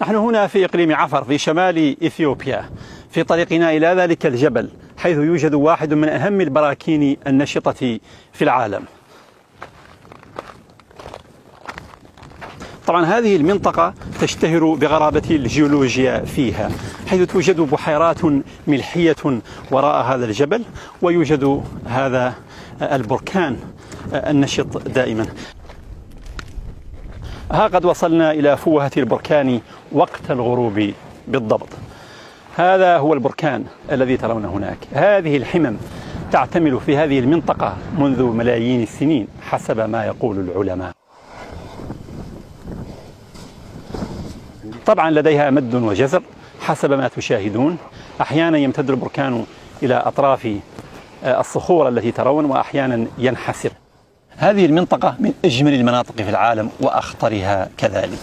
نحن هنا في إقليم عفر في شمال إثيوبيا في طريقنا إلى ذلك الجبل، حيث يوجد واحد من أهم البراكين النشطة في العالم. طبعا هذه المنطقة تشتهر بغرابة الجيولوجيا فيها، حيث توجد بحيرات ملحية وراء هذا الجبل، ويوجد هذا البركان النشط دائما. ها قد وصلنا إلى فوهة البركان وقت الغروب بالضبط. هذا هو البركان الذي ترون هناك. هذه الحمم تعتمل في هذه المنطقة منذ ملايين السنين حسب ما يقول العلماء. طبعا لديها مد وجزر حسب ما تشاهدون. أحيانا يمتد البركان إلى أطراف الصخور التي ترون، وأحيانا ينحسر. هذه المنطقة من أجمل المناطق في العالم وأخطرها كذلك،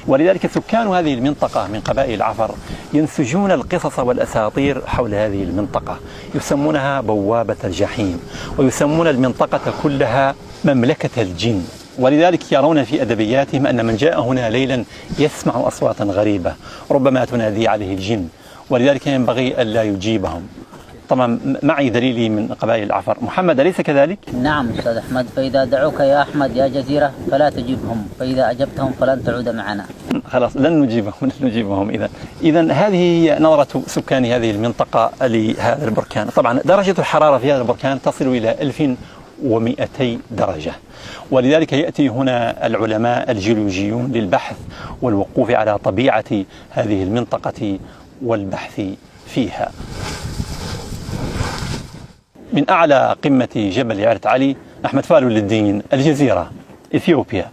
ولذلك سكان هذه المنطقة من قبائل عفر ينسجون القصص والأساطير حول هذه المنطقة، يسمونها بوابة الجحيم، ويسمون المنطقة كلها مملكة الجن. ولذلك يرون في أدبياتهم أن من جاء هنا ليلا يسمع أصواتا غريبة ربما تنادي عليه الجن، ولذلك ينبغي ألا يجيبهم. طبعا معي دليلي من قبائل العفر. محمد، أليس كذلك؟ نعم أستاذ أحمد، فإذا دعوك يا أحمد يا جزيرة فلا تجيبهم، فإذا أجبتهم فلن تعود معنا. خلاص لن نجيبهم. إذا هذه هي نظرة سكان هذه المنطقة لهذا البركان. طبعا درجة الحرارة في هذا البركان تصل إلى 1200 درجة، ولذلك يأتي هنا العلماء الجيولوجيون للبحث والوقوف على طبيعة هذه المنطقة والبحث فيها. من أعلى قمة جبل عرت علي، أحمد فالو للدين، الجزيرة، إثيوبيا.